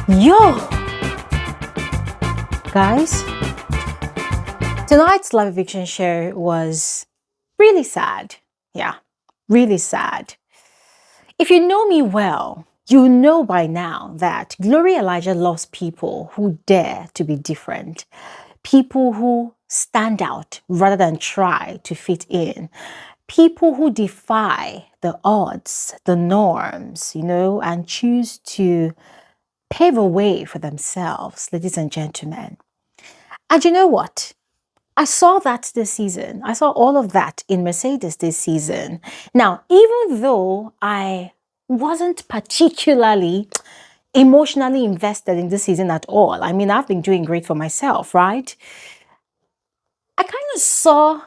Yo, guys, tonight's live eviction show was really sad. Yeah, really sad. If you know me well, you know by now that Glory Elijah loves people who dare to be different, people who stand out rather than try to fit in, people who defy the odds, the norms, and choose to pave a way for themselves, ladies and gentlemen. And you know what? I saw that this season. I saw all of that in Mercedes this season. Now, even though I wasn't particularly emotionally invested in this season at all, I mean, I've been doing great for myself, right? I kind of saw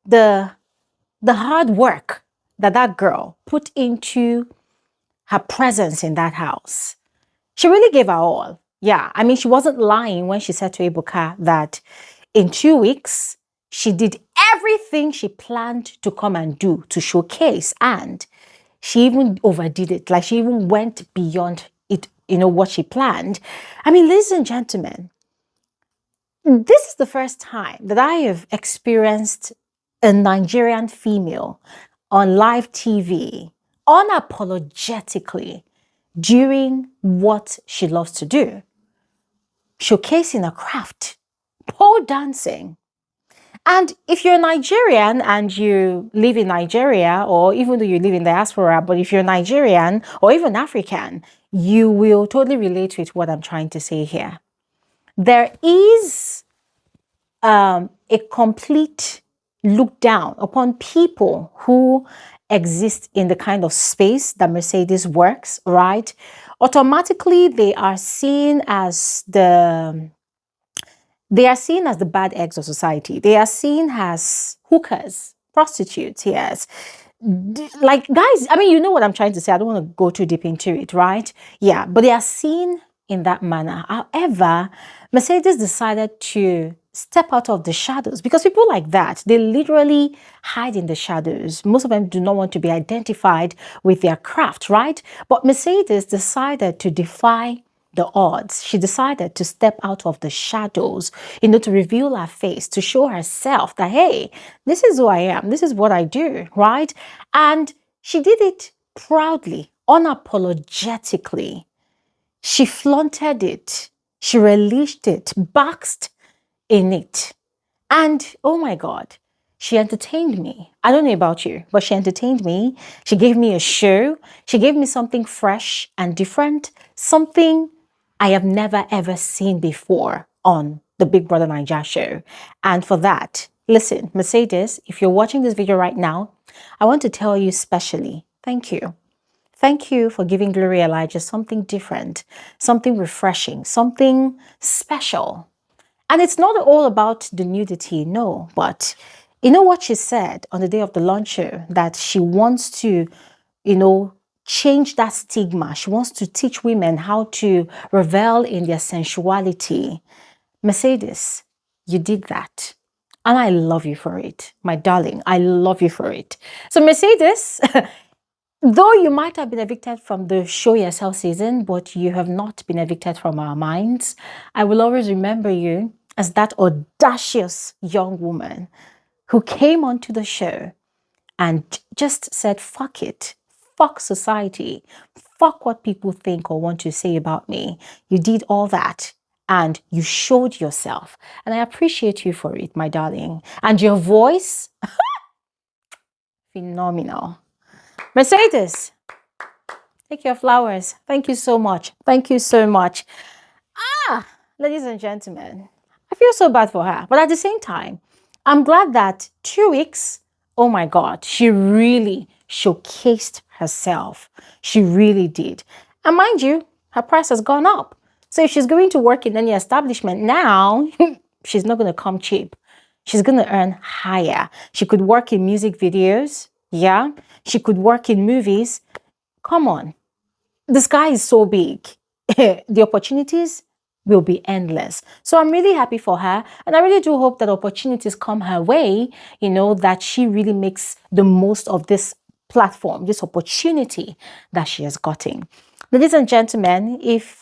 the hard work that girl put into her presence in that house. She really gave her all. Yeah, I mean, she wasn't lying when she said to Ebuka that in 2 weeks, she did everything she planned to come and do to showcase. And she even overdid it. Like she even went beyond it, what she planned. I mean, ladies and gentlemen, this is the first time that I have experienced a Nigerian female on live TV unapologetically doing what she loves to do, showcasing a craft, pole dancing. And if you're Nigerian and you live in Nigeria, or even though you live in diaspora, but if you're Nigerian or even African, you will totally relate with what I'm trying to say here. There is a complete look down upon people who exist in the kind of space that Mercedes works, right? Automatically, they are seen as the bad eggs of society. They are seen as hookers, prostitutes, yes. Like, guys, I mean, you know what I'm trying to say. I don't want to go too deep into it, right? Yeah, but they are seen in that manner. However, Mercedes decided to step out of the shadows because people like that, they literally hide in the shadows. Most of them do not want to be identified with their craft, right? But Mercedes decided to defy the odds. She decided to step out of the shadows, to reveal her face, to show herself that, hey, this is who I am. This is what I do, right? And she did it proudly, unapologetically. She flaunted it. She relished it, basked in it. And oh my God, she entertained me. I don't know about you, but she entertained me. She gave me a show. She gave me something fresh and different, something I have never ever seen before on the Big Brother Naija show. And for that, listen, Mercedes, if you're watching this video right now, I want to tell you specially, thank you. Thank you for giving Glory Elijah something different, something refreshing, something special. And it's not all about the nudity, no, but you know what she said on the day of the launch show, that she wants to, change that stigma. She wants to teach women how to revel in their sensuality. Mercedes, you did that. And I love you for it, my darling. I love you for it. So Mercedes, though you might have been evicted from the Show Yourself season, but you have not been evicted from our minds, I will always remember you as that audacious young woman who came onto the show and just said, fuck it, fuck society, fuck what people think or want to say about me. You did all that and you showed yourself. And I appreciate you for it, my darling. And your voice, phenomenal. Mercedes, take your flowers. Thank you so much. Thank you so much. Ladies and gentlemen, I feel so bad for her. But at the same time, I'm glad that 2 weeks, oh my God, she really showcased herself. She really did. And mind you, her price has gone up. So if she's going to work in any establishment now, she's not going to come cheap. She's going to earn higher. She could work in music videos. Yeah. She could work in movies. Come on. The sky is so big. The opportunities will be endless. So I'm really happy for her. And I really do hope that opportunities come her way, that she really makes the most of this platform, this opportunity that she has gotten. Ladies and gentlemen,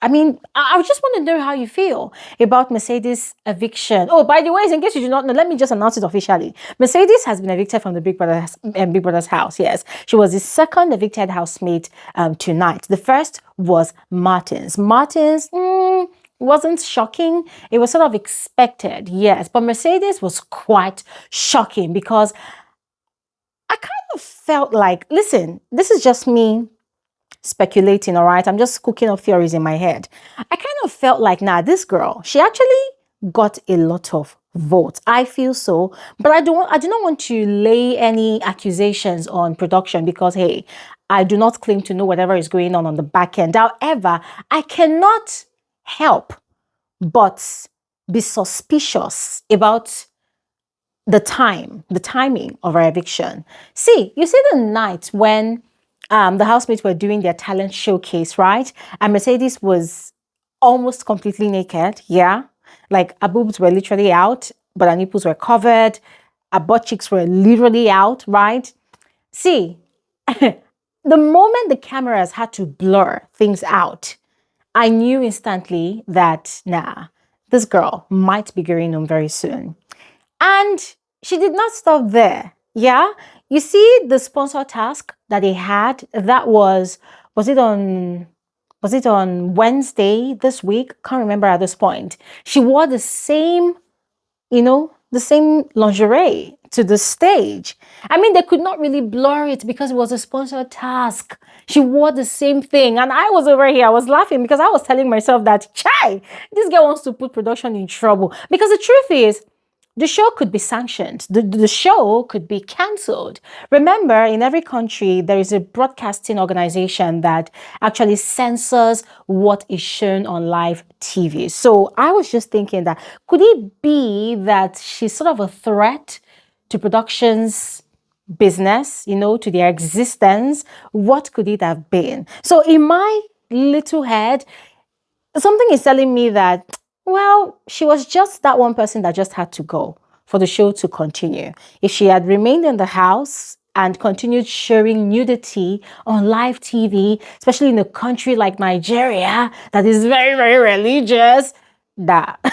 I just want to know how you feel about Mercedes' eviction. Oh, by the way, in case you do not know, let me just announce it officially. Mercedes has been evicted from the Big Brother's house. Yes, she was the second evicted housemate tonight. The first was Martins. Martins wasn't shocking. It was sort of expected, yes, but Mercedes was quite shocking because I kind of felt like, listen, this is just me speculating, all right? I'm just cooking up theories in my head. I kind of felt like, nah, this girl, she actually got a lot of votes. I feel so, but I do not want to lay any accusations on production because, hey, I do not claim to know whatever is going on the back end. However, I cannot help but be suspicious about the timing of our eviction. See, you see the night when the housemates were doing their talent showcase, right? And Mercedes was almost completely naked, yeah? Like, her boobs were literally out, but her nipples were covered. Her butt cheeks were literally out, right? See, the moment the cameras had to blur things out, I knew instantly that, nah, this girl might be going home very soon. And she did not stop there. Yeah. You see the sponsor task that they had, that was it on Wednesday this week? Can't remember at this point. She wore the same, the same lingerie to the stage. I mean, they could not really blur it because it was a sponsored task. She wore the same thing. And I was over here, I was laughing because I was telling myself that, chai, this girl wants to put production in trouble. Because the truth is, the show could be sanctioned. The show could be cancelled. Remember, in every country, there is a broadcasting organization that actually censors what is shown on live TV. So I was just thinking that, could it be that she's sort of a threat to production's business, to their existence? What could it have been? So in my little head, something is telling me that, well, she was just that one person that just had to go for the show to continue. If she had remained in the house and continued showing nudity on live TV, especially in a country like Nigeria that is very, very religious, that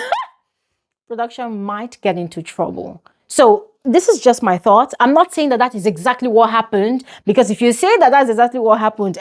production might get into trouble. So this is just my thoughts. I'm not saying that that is exactly what happened, because if you say that that's exactly what happened,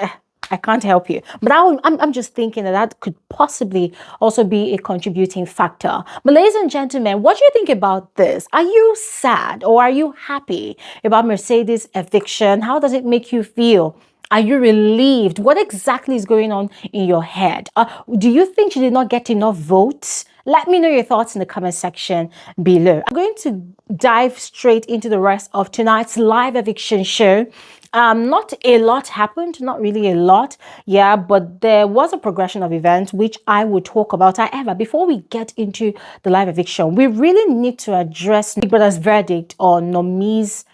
I can't help you. But I'm just thinking that that could possibly also be a contributing factor. But ladies and gentlemen, what do you think about this? Are you sad or are you happy about Mercedes' eviction? How does it make you feel? Are you relieved? What exactly is going on in your head? Do you think you did not get enough votes? Let me know your thoughts in the comment section below. I'm going to dive straight into the rest of tonight's live eviction show. Not a lot happened, not really a lot, yeah, but there was a progression of events which I will talk about. However, before we get into the live eviction, we really need to address Big Brother's verdict on Nomy's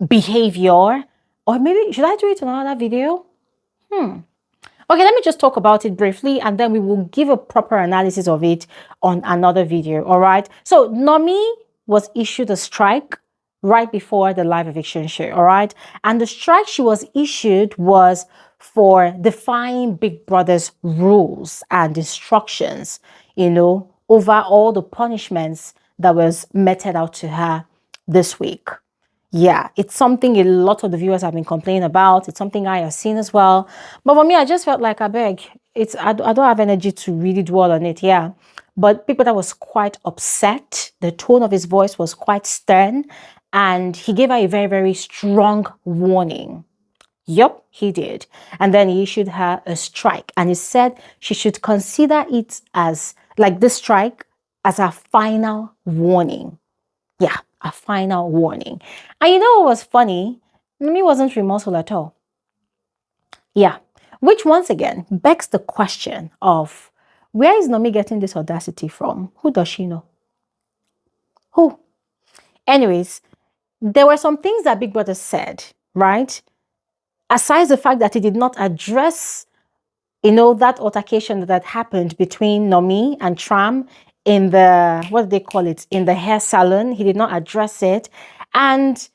behavior. Or maybe, should I do it in another video? Okay, let me just talk about it briefly and then we will give a proper analysis of it on another video, all right? So, Nomy was issued a strike right before the live eviction show, all right? And the strike she was issued was for defying Big Brother's rules and instructions, over all the punishments that was meted out to her this week. Yeah, it's something a lot of the viewers have been complaining about. It's something I have seen as well. But for me, I just felt like, I don't have energy to really dwell on it, yeah. But Big Brother was quite upset. The tone of his voice was quite stern. And he gave her a very, very strong warning. Yup, he did. And then he issued her a strike. And he said she should consider it as, like, this strike as a final warning. Yeah, a final warning. And you know what was funny? Nomy wasn't remorseful at all. Yeah, which once again begs the question of, where is Nomy getting this audacity from? Who does she know? Who? Anyways, there were some things that Big Brother said, right? Aside the fact that he did not address, that altercation that had happened between Nomy and Tram in the, what do they call it, in the hair salon. He did not address it. And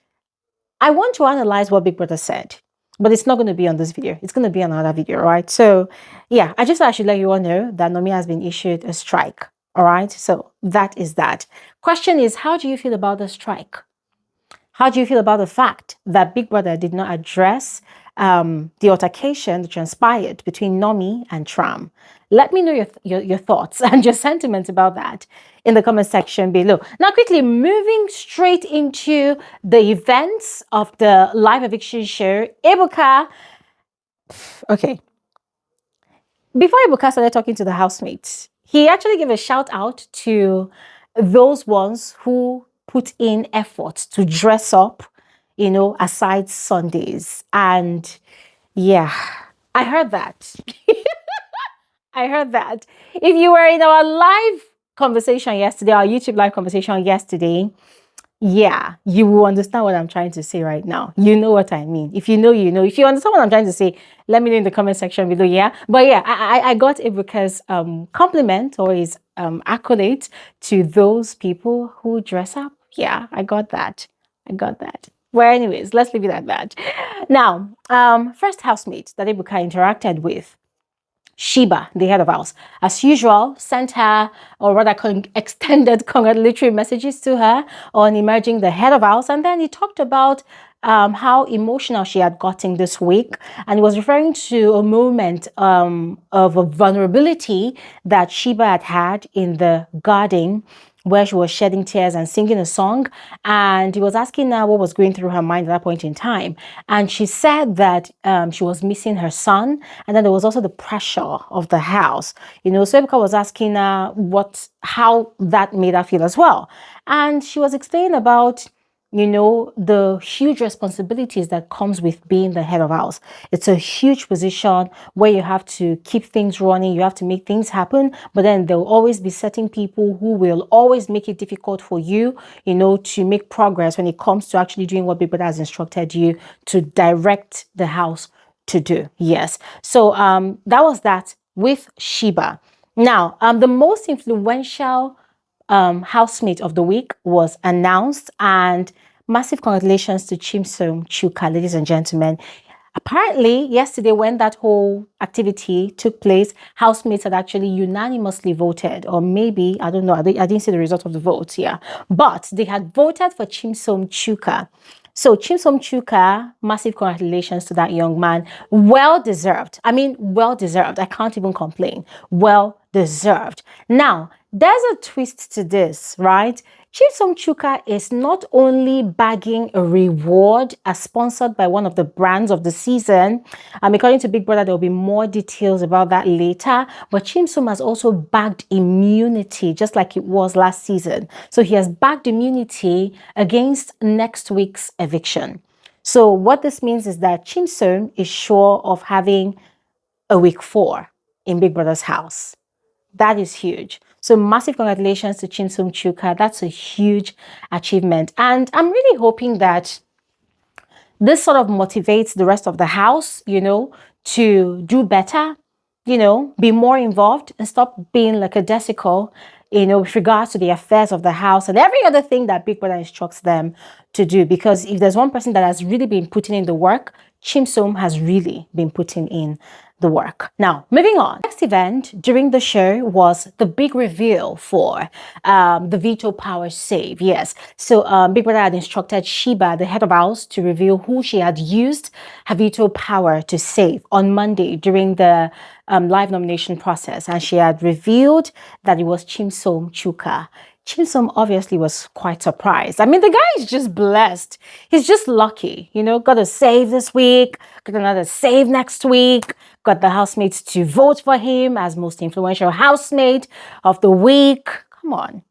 I want to analyze what Big Brother said. but it's not going to be on this video. It's going to be on another video, right? So yeah, I just thought I should let you all know that Nomy has been issued a strike. All right. So that is that. Question is, how do you feel about the strike? How do you feel about the fact that Big Brother did not address the altercation that transpired between Nomy and Tram? Let me know your thoughts and your sentiments about that in the comment section below. Now, quickly moving straight into the events of the live eviction show, Ebuka. Okay. Before Ebuka started talking to the housemates, he actually gave a shout out to those ones who put in effort to dress up, you know, aside Sundays. And yeah, I heard that. I heard that. If you were in our live conversation yesterday, our YouTube live conversation yesterday, yeah, you will understand what I'm trying to say right now. You know what I mean. If you know, you know. If you understand what I'm trying to say, let me know in the comment section below. Yeah, but yeah, I got Ibuka's compliment or his accolade to those people who dress up. Yeah, I got that. I got that. Well, anyways, let's leave it at that. Now, first housemate that Ibuka interacted with, Sheba, the head of house, as usual, sent her, or rather extended congratulatory messages to her on emerging the head of house. And then he talked about how emotional she had gotten this week. And he was referring to a moment of a vulnerability that Sheba had had in the garden, where she was shedding tears and singing a song. And he was asking her what was going through her mind at that point in time. And she said that she was missing her son. And then there was also the pressure of the house. You know, so Ebuka was asking her how that made her feel as well. And she was explaining about, you know, the huge responsibilities that comes with being the head of house. It's a huge position where you have to keep things running, you have to make things happen, but then there will always be certain people who will always make it difficult for you, you know, to make progress when it comes to actually doing what Big Brother has instructed you to direct the house to do. Yes. So that was that with Sheba. Now, the most influential housemate of the week was announced, and massive congratulations to Chimsom Chuka, ladies and gentlemen. Apparently, yesterday when that whole activity took place, housemates had actually unanimously voted, or maybe, I don't know, I didn't see the result of the vote, yeah, but they had voted for Chimsom Chuka. So Chimsom Chuka, massive congratulations to that young man. Well deserved. I mean, well deserved. I can't even complain. Well deserved. Now, there's a twist to this, right? Chimsom Chuka is not only bagging a reward as sponsored by one of the brands of the season. According to Big Brother, there will be more details about that later. But Chimsom has also bagged immunity, just like it was last season. So he has bagged immunity against next week's eviction. So what this means is that Chimsom is sure of having a week 4 in Big Brother's house. That is huge. So massive congratulations to Chimsom Chuka. That's a huge achievement. And I'm really hoping that this sort of motivates the rest of the house, you know, to do better, you know, be more involved and stop being like a desicle, you know, with regards to the affairs of the house and every other thing that Big Brother instructs them to do. Because if there's one person that has really been putting in the work, Chimsom has really been putting in the work. Now, moving on. Next event during the show was the big reveal for the veto power save. Yes. So Big Brother had instructed Sheba, the head of house, to reveal who she had used her veto power to save on Monday during the live nomination process. And she had revealed that it was Chimsom Chuka. Chimsom obviously was quite surprised. I mean, the guy is just blessed. He's just lucky, you know, got a save this week, got another save next week, got the housemates to vote for him as most influential housemate of the week. Come on.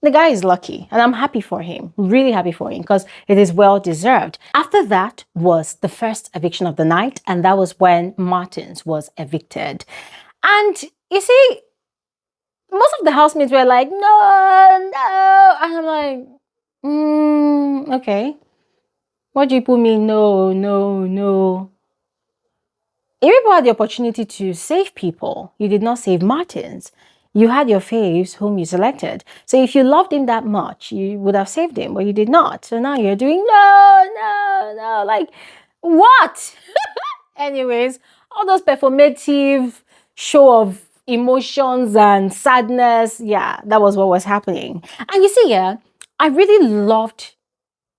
The guy is lucky, and I'm happy for him, really happy for him, because it is well deserved. After that was the first eviction of the night, and that was when Martins was evicted. And you see, most of the housemates were like, no, no. And I'm like, okay. What do you put me? No, no, no. If you had the opportunity to save people, you did not save Martins. You had your faves whom you selected. So if you loved him that much, you would have saved him, but you did not. So now you're doing no, no, no. Like, What? Anyways, all those performative show of emotions and sadness, yeah, that was what was happening. And you see, yeah, I really loved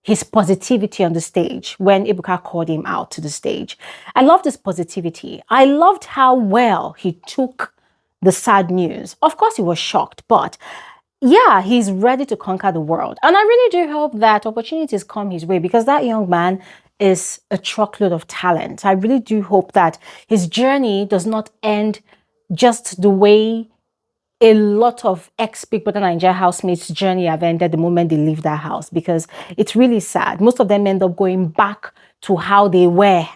his positivity on the stage when Ebuka called him out to the stage. I loved his positivity. I loved how well he took the sad news. Of course, he was shocked, but yeah, he's ready to conquer the world. And I really do hope that opportunities come his way because that young man is a truckload of talent. I really do hope that his journey does not end just the way a lot of ex-Big Brother Naija housemates' journey have ended the moment they leave that house because it's really sad. Most of them end up going back to how they were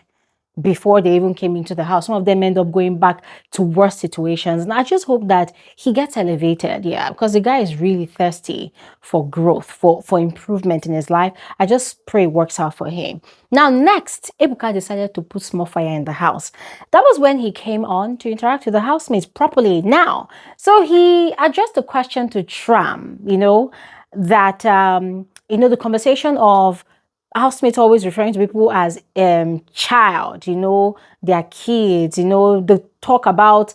before they even came into the house. Some of them end up going back to worse situations. And I just hope that he gets elevated, yeah, because the guy is really thirsty for growth, for improvement in his life. I just pray it works out for him. Now, next, Ebuka decided to put small fire in the house. That was when he came on to interact with the housemates properly now. So he addressed the question to Tram, that, the conversation of housemates always referring to people as child, their kids, they talk about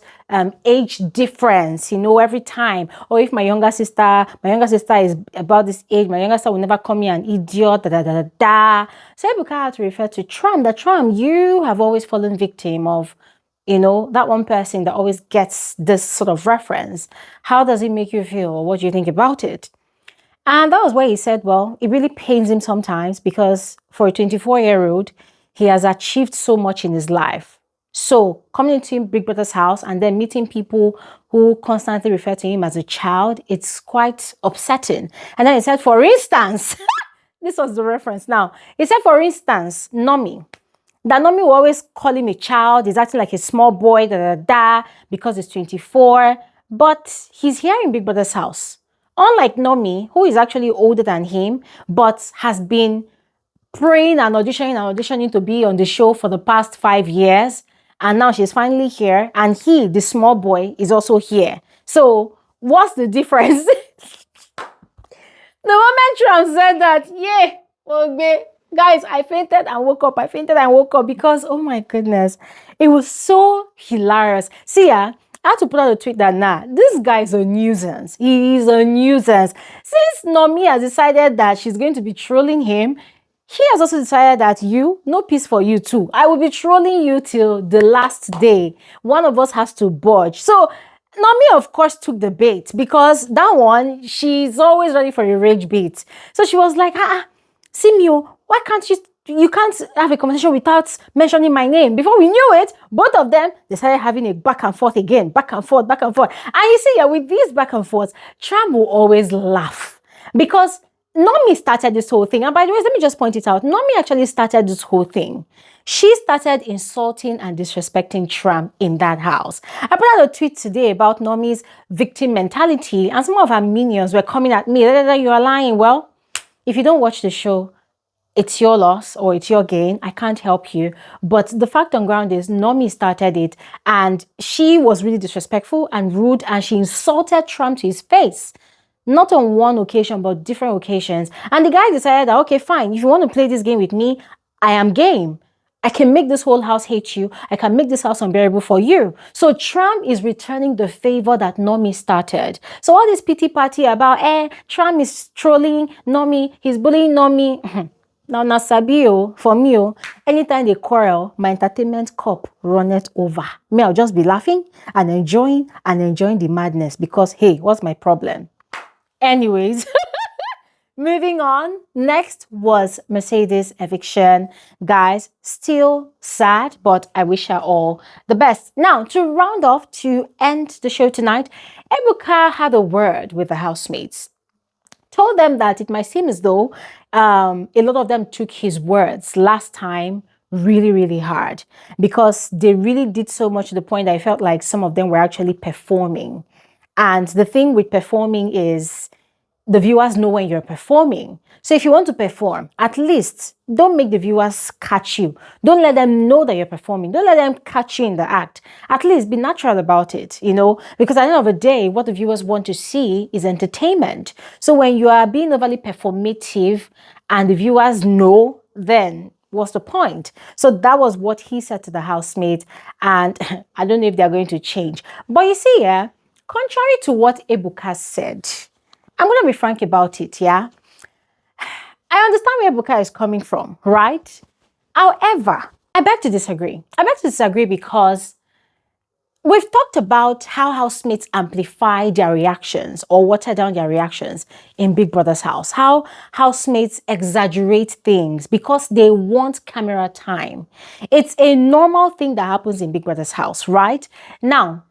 age difference, every time. Or if my younger sister is about this age, my younger sister will never call me an idiot, da da da da da. So Ebuka had to refer to Tram, that Tram, you have always fallen victim of that one person that always gets this sort of reference. How does it make you feel? What do you think about it? And that was where he said, well, it really pains him sometimes because for a 24-year-old, he has achieved so much in his life. So coming into Big Brother's house and then meeting people who constantly refer to him as a child, it's quite upsetting. And then he said, for instance, this was the reference now. He said, for instance, Nomy. That Nomy will always call him a child. He's acting like a small boy, because he's 24. But he's here in Big Brother's house. Unlike Nomy, who is actually older than him, but has been praying and auditioning to be on the show for the past 5 years. And now she's finally here. And he, the small boy, is also here. So what's the difference? The moment Tram said that, yeah, okay, guys, I fainted and woke up. I fainted and woke up because, oh my goodness, it was so hilarious. See, I had to put out a tweet that, this guy is a nuisance. He is a nuisance. Since Nomy has decided that she's going to be trolling him, he has also decided that no peace for you too. I will be trolling you till the last day. One of us has to budge. So Nomy, of course, took the bait because that one, she's always ready for a rage bait. So she was like, Simio, why can't you can't have a conversation without mentioning my name. Before we knew it, both of them decided having a back and forth again, back and forth, back and forth. And you see, with these back and forths, Tram will always laugh because Nomy started this whole thing. And by the way, let me just point it out. Nomy actually started this whole thing. She started insulting and disrespecting Tram in that house. I put out a tweet today about Nomy's victim mentality, and some of her minions were coming at me. You are lying. Well, if you don't watch the show, it's your loss or it's your gain. I can't help you. But the fact on ground is Nomy started it and she was really disrespectful and rude and she insulted Tram to his face. Not on one occasion, but different occasions. And the guy decided that, okay, fine. If you want to play this game with me, I am game. I can make this whole house hate you. I can make this house unbearable for you. So Tram is returning the favor that Nomy started. So all this pity party about, Tram is trolling Nomy, he's bullying Nomy. Now, Nasabio, for me, anytime they quarrel, my entertainment cup runneth over. Me, I'll just be laughing and enjoying the madness because, hey, what's my problem? Anyways, moving on. Next was Mercedes' eviction. Guys, still sad, but I wish her all the best. Now, to round off, to end the show tonight, Ebuka had a word with the housemates. Told them that it might seem as though a lot of them took his words last time really, really hard because they really did so much to the point that I felt like some of them were actually performing. And the thing with performing is the viewers know when you're performing. So if you want to perform, at least don't make the viewers catch you. Don't let them know that you're performing. Don't let them catch you in the act. At least be natural about it, because at the end of the day, what the viewers want to see is entertainment. So when you are being overly performative and the viewers know, then What's the point? So that was what he said to the housemate. And I don't know if they're going to change. But you see, yeah, contrary to what Ebuka said, I'm going to be frank about it, yeah? I understand where Ebuka is coming from, right? However, I beg to disagree. I beg to disagree because we've talked about how housemates amplify their reactions or water down their reactions in Big Brother's house. How housemates exaggerate things because they want camera time. It's a normal thing that happens in Big Brother's house, right? Now,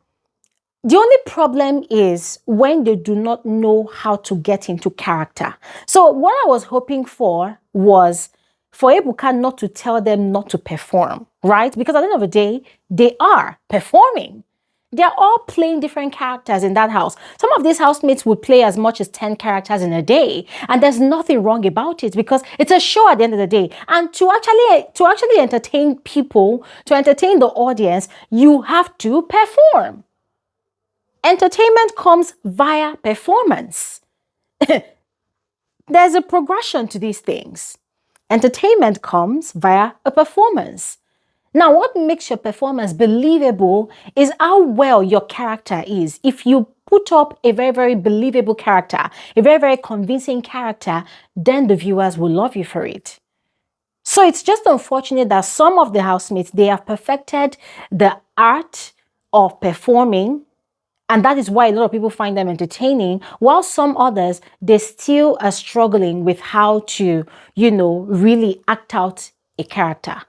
the only problem is when they do not know how to get into character. So what I was hoping for was for Ebuka not to tell them not to perform, right? Because at the end of the day, they are performing. They're all playing different characters in that house. Some of these housemates would play as much as 10 characters in a day. And there's nothing wrong about it because it's a show at the end of the day. And to actually entertain people, to entertain the audience, you have to perform. Entertainment comes via performance. There's a progression to these things. Entertainment comes via a performance. Now, what makes your performance believable is how well your character is. If you put up a very, very believable character, a very, very convincing character, then the viewers will love you for it. So it's just unfortunate that some of the housemates, they have perfected the art of performing. And that is why a lot of people find them entertaining, while some others, they still are struggling with how to, really act out a character.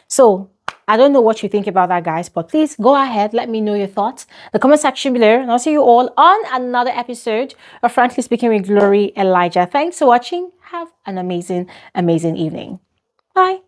So I don't know what you think about that, guys, but please go ahead. Let me know your thoughts in the comment section below. And I'll see you all on another episode of Frankly Speaking with Glory Elijah. Thanks for watching. Have an amazing, amazing evening. Bye.